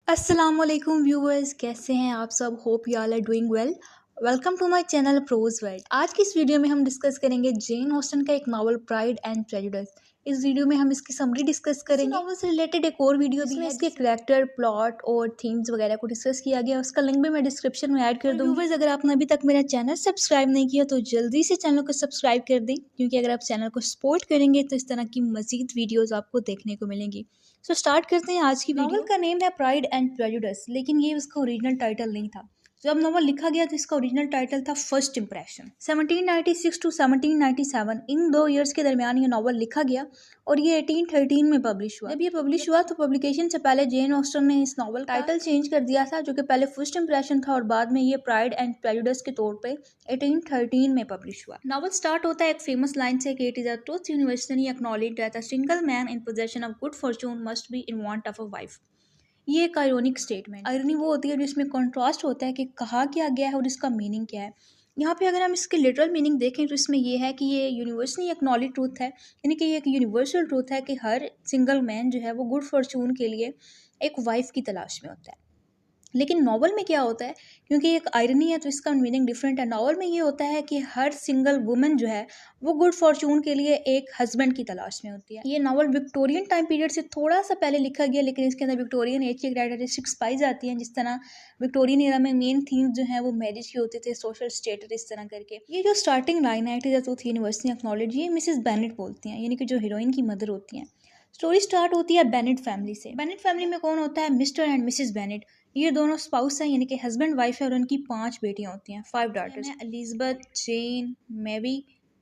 अस्सलामुअलैकुम व्यूअर्स, कैसे हैं आप सब। Hope you all are doing well. Welcome to my channel prose world. आज की इस वीडियो में हम डिस्कस करेंगे जेन ऑस्टन का एक नॉवल प्राइड एंड प्रेजुडिस। इस वीडियो में हम इसकी समरी डिस्कस करेंगे। नॉवल से रिलेटेड एक और वीडियो भी है, इसके करैक्टर, प्लॉट और थीम्स वगैरह को डिस्कस किया गया। उसका लिंक भी मैं डिस्क्रिप्शन में ऐड कर दूँगी। व्यूअर्स, अगर आपने अभी तक मेरा चैनल सब्सक्राइब नहीं किया तो जल्दी से चैनल को सब्सक्राइब कर दें, क्योंकि अगर आप चैनल को सपोर्ट करेंगे तो इस तरह की मजीद वीडियोज़ आपको देखने को मिलेंगी। सो स्टार्ट करते हैं आज की वीडियो। नॉवल का नेम है प्राइड एंड प्रेजुडिस, लेकिन ये उसका ओरिजिनल टाइटल नहीं था। जब नॉवल लिखा गया तो इसका ओरिजिनल टाइटल था फर्स्ट इंप्रेशन। 1796 टू 1797 इन 2 ईयर्स के दरमियान ये नॉवल लिखा गया और ये 1813 में पब्लिश हुआ। जब ये पब्लिश हुआ तो पब्लिकेशन से पहले जेन ऑस्टन ने इस नॉवल टाइटल चेंज कर दिया था, जो कि पहले फर्स्ट इंप्रेशन था और बाद में ये प्राइड एंड प्रेजुडिस के तौर पे 1813 में पब्लिश हुआ। नॉवल स्टार्ट होता है एक फेमस लाइन से कि it is a truth universally acknowledged that a single man in possession of good Fortune must be in want of a wife. ये एक आयरोनिक स्टेटमेंट। आयरनी वो होती है जिसमें कॉन्ट्रास्ट होता है कि कहा क्या गया है और इसका मीनिंग क्या है। यहाँ पे अगर हम इसके लिटरल मीनिंग देखें तो इसमें ये है कि ये यूनिवर्सली एक्नॉलेज ट्रूथ है, यानी कि ये एक यूनिवर्सल ट्रूथ है कि हर सिंगल मैन जो है वो गुड फॉर्चून के लिए एक वाइफ की तलाश में होता है। लेकिन नॉवल में क्या होता है, क्योंकि एक आयरनी है तो इसका मीनिंग डिफरेंट है। नॉवल में ये होता है कि हर सिंगल वुमन जो है वो गुड फॉर्चून के लिए एक हस्बैंड की तलाश में होती है। ये नॉवल विक्टोरियन टाइम पीरियड से थोड़ा सा पहले लिखा गया, लेकिन इसके अंदर विक्टोरियन एज की कैरेक्टरिस्टिक्स पाई जाती हैं। जिस तरह विक्टोरियन एरा में मेन थीम जो है वो मैरिज की होते थे, सोशल स्टेटस, इस तरह करके। ये जो स्टार्टिंग लाइन है, it is a truth universally acknowledge, ये मिसेस बेनेट बोलती हैं, यानी कि जो हीरोइन की मदर होती हैं। स्टोरी स्टार्ट होती है बेनेट फैमिली से। बेनेट फैमिली में कौन होता है? Mister and Mrs Bennett. ये दोनों स्पाउस हैं, यानी कि हस्बैंड वाइफ है, और उनकी 5 बेटियां होती हैं, 5 डॉटर्स। एलिजबेथ, जेन, मेरी,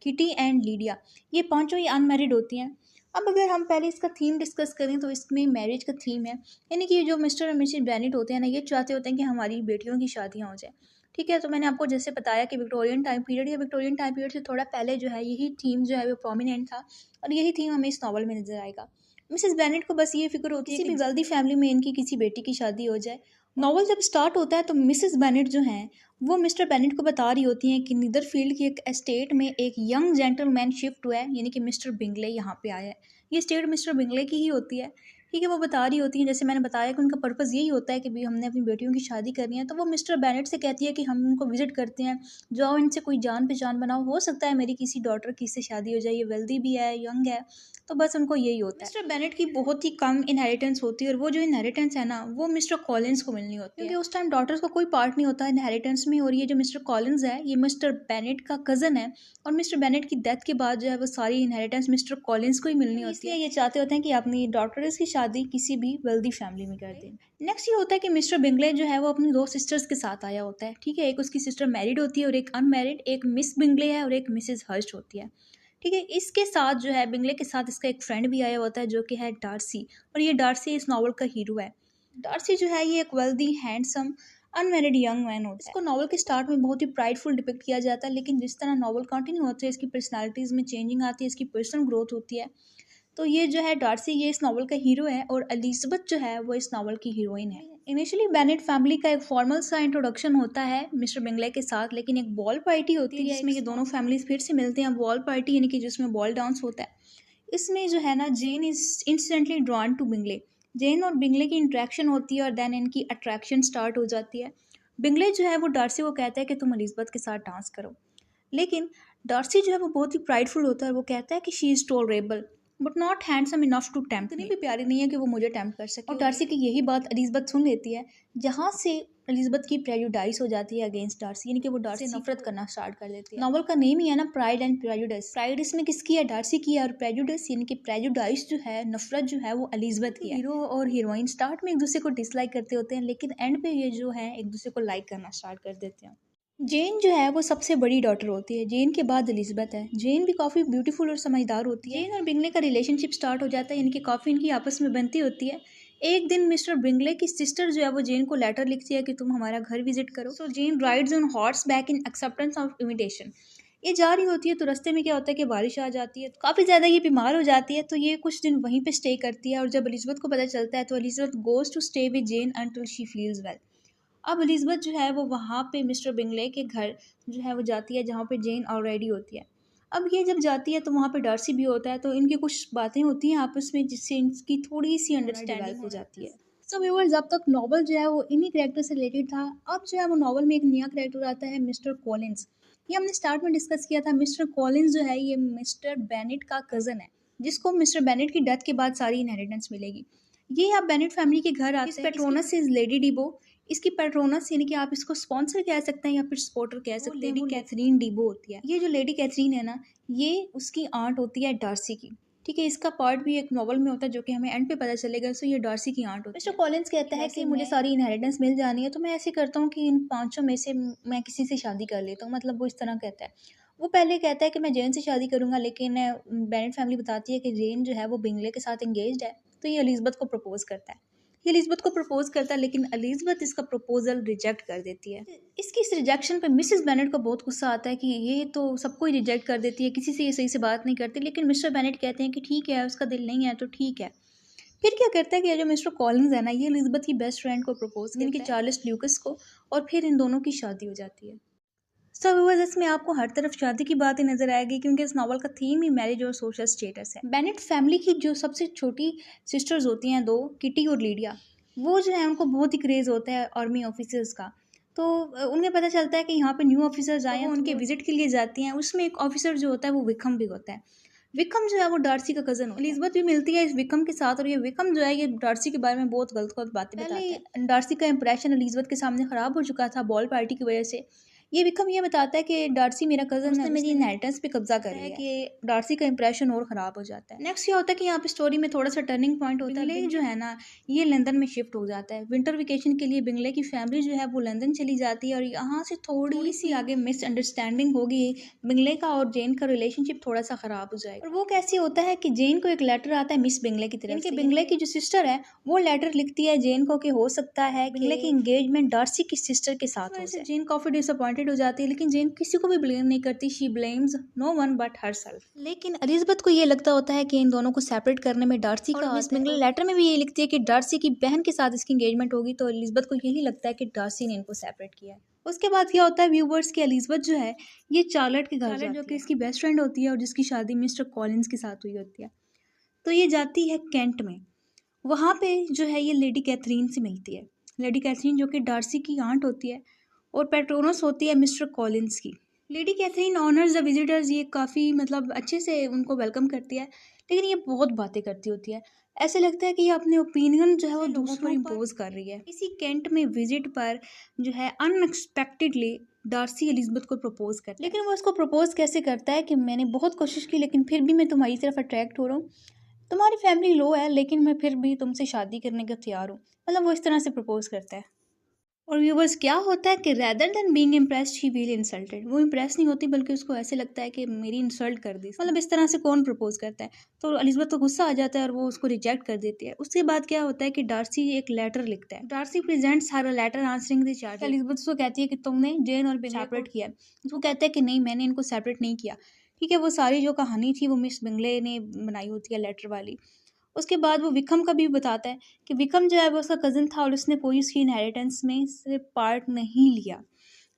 किटी एंड लीडिया। ये पांचों ही अनमैरिड होती हैं। अब अगर हम पहले इसका थीम डिस्कस करें तो इसमें मैरिज का थीम है, यानी कि ये जो मिस्टर और मिसेस बेनेट होते हैं ना, ये चाहते होते हैं कि हमारी बेटियों की शादियां हो जाए। ठीक है, तो मैंने आपको जैसे बताया कि विक्टोरियन टाइम पीरियड या विक्टोरियन टाइम पीरियड से थोड़ा पहले जो है यही थीम जो है वो प्रोमिनेंट था, और यही थीम हमें इस नॉवल में नजर आएगा। मिसेस बेनेट को बस ये फिक्र होती है कि किसी भी वेल्दी फैमिली में इनकी किसी बेटी की शादी हो जाए। नॉवल जब स्टार्ट होता है तो मिसेस बेनेट जो हैं वो मिस्टर बेनेट को बता रही होती हैं कि नीदरफील्ड की एक एस्टेट में एक यंग जेंटलमैन शिफ्ट हुआ है, यानी कि मिस्टर बिंगले यहाँ पे आया है। ये एस्टेट मिस्टर बिंगले की ही होती है। ठीक है, वो बता रही होती हैं, जैसे मैंने बताया कि उनका पर्पज़ यही होता है कि भी हमने अपनी बेटियों की शादी करनी है। तो वो मिस्टर बेनेट से कहती है कि हम उनको विजिट करते हैं, जाओ इनसे कोई जान पहचान बनाओ, हो सकता है मेरी किसी डॉटर की से शादी हो जाए, ये वेल्दी भी है, यंग है, तो बस उनको यही होता है। मिस्टर बेनेट की बहुत ही कम इनहेरिटेंस होती है, और वो जो इनहेरिटेंस है ना वो मिस्टर कॉलिंस को मिलनी होती है, क्योंकि उस टाइम डॉटर्स को कोई पार्ट नहीं होता इनहेरिटेंस में। और ये जो मिस्टर कॉलिंस है ये मिस्टर बेनेट का कज़न है, और मिस्टर बेनेट की डेथ के बाद जो है वो सारी इनहेरिटेंस मिस्टर कॉलिंस को ही मिलनी होती है। ये चाहते होते हैं कि अपनी डॉटर्स की शादी किसी भी वेल्दी फैमिली में कर दें। नेक्स्ट ये होता है कि मिस्टर बिंगले जो है वो अपनी 2 सिस्टर्स के साथ आया होता है। ठीक है, एक उसकी सिस्टर मैरिड होती है और एक अनमैरिड, एक मिस बिंगले है और एक मिसेस हर्स्ट होती है। ठीक है, इसके साथ जो है बिंगले के साथ इसका एक फ्रेंड भी आया होता है जो कि है डार्सी, और ये डार्सी इस नॉवल का हीरो है। डार्सी जो है ये एक wealthy, handsome, unmarried young man होता है। इसको नॉवल के स्टार्ट में बहुत ही प्राइडफुल डिपिक्ट किया जाता है, लेकिन जिस तरह नॉवल कंटिन्यू होता है इसकी पर्सनालिटीज़ में चेंजिंग आती है, इसकी पर्सनल ग्रोथ होती है। तो ये जो है डार्सी ये इस नॉवल का हीरो है, और एलिजबेथ जो है वो इस नॉवल की हीरोइन है। इनिशियली बेनेट फैमिली का एक फॉर्मल सा इंट्रोडक्शन होता है मिस्टर बिंगले के साथ, लेकिन एक बॉल पार्टी होती है जिसमें ये दोनों फैमिलीज फिर से मिलते हैं। बॉल पार्टी यानी कि जिसमें बॉल डांस होता है। इसमें जो है ना Jane is instantly drawn to Bingley. Jane और बिंगले की इंट्रैक्शन होती है और देन इनकी अट्रैक्शन स्टार्ट हो जाती है। बिंगले जो है वो डार्सी को कहता है कि तुम एलिजबेथ के साथ डांस करो, लेकिन डार्सी जो है वो बहुत ही प्राइडफुल होता है, और वो कहता है कि she is tolerable but not handsome enough to tempt. इतनी भी प्यारी नहीं है कि वो मुझे टेम्प्ट कर सके। और डार्सी की यही बात एलिजबेथ सुन लेती है, जहाँ से एलिजबेथ की प्रेजुडाइज हो जाती है अगेंस्ट डार्सी, यानी कि वो डार्सी से नफरत करना स्टार्ट कर देती है। नॉवल का नेम ही है ना प्राइड एंड प्रेजुडाइज। प्राइड इसमें किसकी है? डार्सी की है, और प्रेजुडाइज यानी कि प्रेजुडाइज जो है, नफरत जो है, वो एलिजबेथ की है। हीरो और हीरोइन स्टार्ट में एक दूसरे को डिसलाइक करते होते हैं, लेकिन एंड पे ये जो है एक दूसरे को लाइक करना स्टार्ट कर देते हैं। जेन जो है वो सबसे बड़ी डॉटर होती है, जेन के बाद एलिजबेथ है। जेन भी काफ़ी ब्यूटीफुल और समझदार होती है। जेन और बिंगले का रिलेशनशिप स्टार्ट हो जाता है, यानी कि काफ़ी इनकी आपस में बनती होती है। एक दिन मिस्टर बिंगले की सिस्टर जो है वो जेन को लेटर लिखती है कि तुम हमारा घर विजिट करो। So Jane rides on horse back in acceptance of invitation. ये जा रही होती है तो रास्ते में क्या होता है कि बारिश आ जाती है, काफ़ी ज़्यादा ये बीमार हो जाती है, तो ये कुछ दिन वहीं पे स्टे करती है। और जब एलिजबेथ को पता चलता है तो Elizabeth goes to stay with Jane until she feels well. अब एलिजबेथ जो है वो वहाँ पे मिस्टर बिंगले के घर जो है वो जाती है, जहाँ पे जेन ऑलरेडी होती है। अब ये जब जाती है तो वहाँ पे डार्सी भी होता है, तो इनकी कुछ बातें होती हैं आपस में, जिससे इनकी थोड़ी सी अंडरस्टैंडिंग हो जाती है। सो व्यूअर्स, अब तक नॉवल जो है वो इन्हीं कैरेक्टर से रिलेटेड था। अब जो है वो नॉवल में एक नया कैरेक्टर आता है, मिस्टर कॉलिंस। ये हमने स्टार्ट में डिस्कस किया था। मिस्टर कॉलिंस जो है ये मिस्टर बेनेट का कज़न है, जिसको मिस्टर बेनेट की डेथ के बाद सारी इनहेरिटेंस मिलेगी। ये आप बेनेट फैमिली के घर आते हैं। Patroness is Lady De Bourgh. इसकी पेट्रोनस यानी कि आप इसको स्पॉन्सर कह सकते हैं या फिर सपोर्टर कह सकते हैं। लेडी कैथरीन डिबो होती है। ये जो लेडी कैथरीन है ना, ये उसकी आंट होती है डार्सी की। ठीक है, इसका पार्ट भी एक नॉवल में होता है जो कि हमें एंड पे पता चलेगा। सो ये डार्सी की आंट होती है। मिस्टर कॉलिंस कहता है कि मुझे सारी इनहेरिटेंस मिल जानी है, तो मैं ऐसे करता हूँ कि इन पांचों में से मैं किसी से शादी कर लेता हूँ। मतलब वो इस तरह कहता है। वो पहले कहता है कि मैं जेन से शादी करूंगा, लेकिन बेनेट फैमिली बताती है कि जेन जो है वो बिंगले के साथ एंगेज्ड है। तो ये एलिजबेथ को प्रपोज करता है। ये एलिजबेथ को प्रपोज करता है, लेकिन एलिजबेथ इसका प्रपोजल रिजेक्ट कर देती है। इसकी इस रिजेक्शन पे मिसेस बेनेट को बहुत गुस्सा आता है कि ये तो सबको ही रिजेक्ट कर देती है, किसी से ये सही से बात नहीं करती। लेकिन मिस्टर बेनेट कहते हैं कि ठीक है, उसका दिल नहीं है तो ठीक है। फिर क्या करता है कि ये जो मिस्टर कॉलिंस है ना, ये एलिजबेथ की बेस्ट फ्रेंड को प्रपोज करता है, इनके चार्ल्स ल्यूकस को, और फिर इन दोनों की शादी हो जाती है। सो व्यूअर्स, इसमें आपको हर तरफ शादी की बात ही नजर आएगी, क्योंकि इस नावल का थीम ही मैरिज और सोशल स्टेटस है। बेनेट फैमिली की जो सबसे छोटी सिस्टर्स होती हैं दो, किटी और लीडिया, वो जो है उनको बहुत ही क्रेज होता है आर्मी ऑफिसर्स का। तो उन्हें पता चलता है कि यहाँ पे न्यू ऑफिसर्स आए हैं, उनके विजिट के लिए जाती हैं। उसमें एक ऑफिसर जो होता है वो विक्रम भी होता है। विक्रम जो है वो डार्सी का कजन होता है। एलिजबेथ भी मिलती है इस विक्रम के साथ, और ये विक्रम जो है ये डार्सी के बारे में बहुत गलत गलत बातें बताता है। डार्सी का इंप्रेशन एलिजबेथ के सामने खराब हो चुका था बॉल पार्टी की वजह से। ये विक्रम ये बताता है कि डार्सी मेरा कजन है, मेरी इनहेरिटेंस पे कब्जा कर लिया है, कि डार्सी का इंप्रेशन और खराब हो जाता है। नेक्स्ट क्या होता है कि यहाँ पे स्टोरी में थोड़ा सा टर्निंग पॉइंट होता है। बिंगले जो है ना, ये लंदन में शिफ्ट हो जाता है। विंटर वेकेशन के लिए बिंगले की फैमिली जो है वो लंदन चली जाती है, और यहाँ से थोड़ी सी आगे मिसअंडरस्टैंडिंग होगी। बिंगले का और जेन का रिलेशनशिप थोड़ा सा खराब हो जाएगा। और वो कैसे होता है कि जेन को एक लेटर आता है मिस बिंगले की तरफ से। बिंगले की जो सिस्टर है वो लेटर लिखती है जेन को कि हो सकता है बिंगले की एंगेजमेंट डार्सी की सिस्टर के साथ हो जाए। जेन काफी डिसअपॉइंटेड हो जाती है, लेकिन जेन किसी को भी ब्लेम नहीं करती। She blames no one but herself. लेकिन एलिजबेथ को ये लगता होता है कि इन दोनों को सेपरेट करने में डार्सी का मिस बिंगले लेटर में भी ये लिखती है कि डार्सी की बहन के साथ इसकी एंगेजमेंट होगी। तो एलिजबेथ को यही लगता है कि डार्सी ने इनको सेपरेट किया है। उसके बाद क्या होता है व्यूवर्स, की एलिजबेथ जो है ये चार्लेट के घर जाती है, जो कि इसकी बेस्ट फ्रेंड होती है और जिसकी शादी मिस्टर कॉलिंस के साथ हुई होती है। तो ये जाती है कैंट में। वहाँ पे जो है ये लेडी कैथरीन से मिलती है। लेडी कैथरीन जो कि डार्सी की आंट होती है, और पेट्रोनस होती है मिस्टर कॉलिंस की। Lady Catherine honours the visitors, ये काफ़ी मतलब अच्छे से उनको वेलकम करती है, लेकिन ये बहुत बातें करती होती है। ऐसे लगता है कि ये अपने ओपिनियन जो है वो दूसरों पर इम्पोज कर रही है। इसी कैंट में विजिट पर जो है अनएक्सपेक्टेडली डार्सी एलिजबेथ को प्रपोज करता है। लेकिन वो उसको प्रपोज कैसे करता है कि मैंने बहुत कोशिश की, लेकिन फिर भी मैं तुम्हारी तरफ अट्रैक्ट हो रहा हूँ। तुम्हारी फैमिली लो है, लेकिन मैं फिर भी तुमसे शादी करने का तैयार हूँ। मतलब वो इस तरह से प्रपोज करता है। और व्यूवर्स, क्या होता है कि rather than being impressed she feel insulted. वो इम्प्रेस नहीं होती, बल्कि उसको ऐसे लगता है कि मेरी इंसल्ट कर दी। मतलब इस तरह से कौन प्रपोज करता है। तो एलिजबेथ को गुस्सा आ जाता है और वो उसको रिजेक्ट कर देती है। उसके बाद क्या होता है कि डार्सी एक लेटर लिखता है। Darcy presents her letter answering the charge. Elizabeth उसको कहती है कि तुमने जेन और बिंगले सेपरेट किया। वो कहता है कि नहीं, मैंने इनको सेपरेट नहीं किया। ठीक है, वो सारी जो कहानी थी वो मिस बिंगले ने बनाई होती है लेटर वाली। उसके बाद वो विक्रम का भी बताता है कि विक्रम जो है वो उसका कज़न था और उसने कोई उसकी इनहेरिटेंस में से पार्ट नहीं लिया।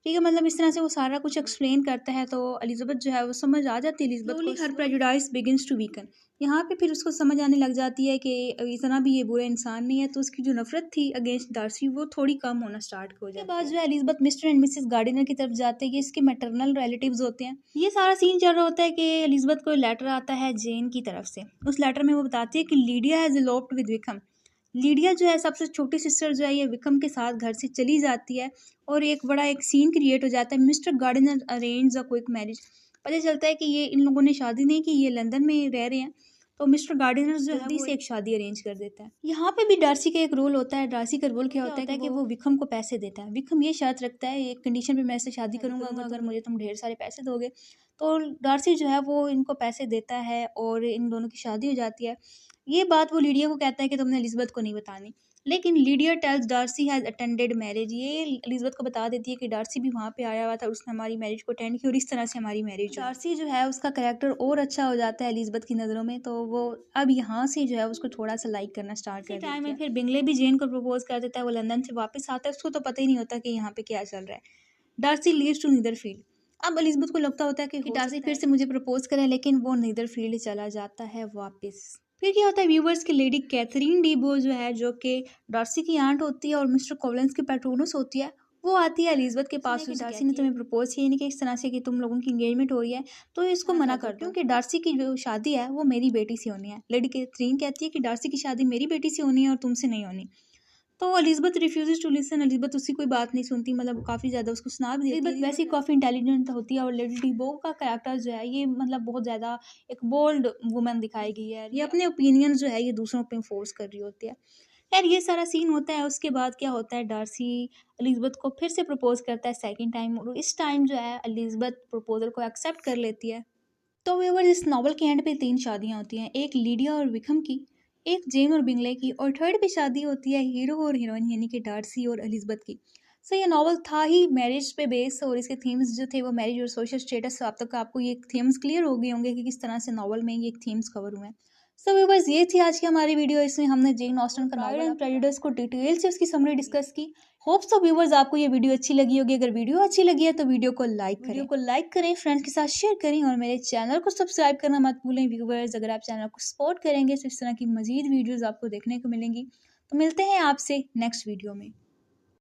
ठीक है, मतलब इस तरह से वो सारा कुछ एक्सप्लेन करता है। तो एलिजबेथ जो है वो समझ आ जाती है एलिजबेथ को। हर प्रेजुडाइज बिगिंस टू वीकन। यहाँ पे फिर उसको समझ आने लग जाती है कि इतना भी ये बुरा इंसान नहीं है। तो उसकी जो नफरत थी अगेंस्ट डार्सी वो थोड़ी कम होना स्टार्ट हो जाती है। उसके बाद जो है Elizabeth mister and Mrs Gardiner की तरफ जाते हैं। ये इसके मैटरनल रिलेटिव्स होते हैं। ये सारा सीन चल रहा होता है कि एलिजबेथ को लेटर आता है जेन की तरफ से। उस लेटर में वो बताती है कि Lydia has eloped with Wickham. Lydia जो है सबसे छोटी सिस्टर जो है ये विक्रम के साथ घर से चली जाती है, और एक बड़ा एक सीन क्रिएट हो जाता है। Mister Gardiner arrange a quick marriage. पता चलता है कि ये इन लोगों ने शादी नहीं की, ये लंदन में रह रहे हैं। तो मिस्टर गार्डिनर जो है जल्दी से एक शादी अरेंज कर देता है। यहाँ पे भी डार्सी का एक रोल होता है। डार्सी का रोल क्या होता है कि वो विक्रम को पैसे देता है। विक्रम ये शर्त रखता है, एक कंडीशन पे मैं इससे शादी करूंगा अगर मुझे तुम ढेर सारे पैसे दोगे। तो डार्सी जो है वो इनको पैसे देता है और इन दोनों की शादी हो जाती है। ये बात वो लीडिया को कहता है कि तुमने एलिजबेथ को नहीं बतानी। लेकिन Lydia tells Darcy has attended marriage. ये एलिजबेथ को बता देती है कि डार्सी भी वहाँ पे आया हुआ था, उसने हमारी मैरिज को अटेंड की और इस तरह से हमारी मैरिज। डार्सी जो है उसका कैरेक्टर और अच्छा हो जाता है एलिजबेथ की नज़रों में। तो वो अब यहाँ से जो है उसको थोड़ा सा लाइक करना स्टार्ट कर टाइम में फिर बिंगले भी जेन को प्रपोज कर देता है। वो लंदन से वापस आता है, उसको तो पता ही नहीं होता कि यहाँ पे क्या चल रहा है। Darcy leaves to Netherfield. अब एलिजबेथ को लगता होता है कि डार्सी फिर से मुझे प्रपोज करें, लेकिन वो नीदरफील्ड चला जाता है वापस। फिर क्या होता है व्यूवर्स की लेडी कैथरीन डीबो जो है, जो कि डार्सी की आंट होती है और मिस्टर कॉलिंस की पैट्रोनस होती है, वो आती है एलिजबेथ के पास। डार्सी ने तुम्हें प्रपोज किया, नहीं कि इस तरह से कि तुम लोगों की एंगेजमेंट हो रही है तो इसको मना कर दो, क्योंकि डार्सी की जो शादी है वो मेरी बेटी से होनी है। लेडी कैथरीन कहती है कि डार्सी की शादी मेरी बेटी से होनी है और तुमसे नहीं होनी। तो Elizabeth refuses to listen. Elizabeth उसकी कोई बात नहीं सुनती, मतलब काफ़ी ज़्यादा उसको सुना भी देती है। एलिजबेथ वैसे ही काफ़ी इंटेलिजेंट होती है और लेडी डीबो का कैरेक्टर जो है ये मतलब बहुत ज़्यादा एक बोल्ड वुमन दिखाई गई है। ये अपने ओपिनियन जो है ये दूसरों पे फोर्स कर रही होती है। खैर ये सारा सीन होता है। उसके बाद क्या होता है, डार्सी एलिजबेथ को फिर से प्रपोज करता है सेकेंड टाइम, और इस टाइम जो है एलिजबेथ प्रपोजल को एक्सेप्ट कर लेती है। तो व्यूअर्स, इस नॉवल के एंड पे 3 शादियाँ होती हैं, एक लीडिया और विक्रम की, एक जेन और बिंगले की, और थर्ड पे शादी होती है हीरो और हीरोइन यानी कि डार्सी और एलिजबेथ की। सो ये नॉवल था ही मैरिज पे बेस, और इसके थीम्स जो थे वो मैरिज और सोशल स्टेटस। अब तक आपको ये थीम्स क्लियर हो गए होंगे कि किस तरह से नॉवल में ये थीम्स कवर हुए हैं। सो व्यूअर्स, ये थी आज की हमारी वीडियो। इसमें हमने जेन ऑस्टन का प्राइड एंड प्रेजुडिस को डिटेल से उसकी समरी डिस्कस की। होप सो व्यूवर्स आपको ये वीडियो अच्छी लगी होगी। अगर वीडियो अच्छी लगी है तो वीडियो को लाइक करें, फ्रेंड्स के साथ शेयर करें, और मेरे चैनल को सब्सक्राइब करना मत भूलें व्यूवर्स। अगर आप चैनल को सपोर्ट करेंगे तो इस तरह की मजीद वीडियोस आपको देखने को मिलेंगी। तो मिलते हैं आपसे नेक्स्ट वीडियो में।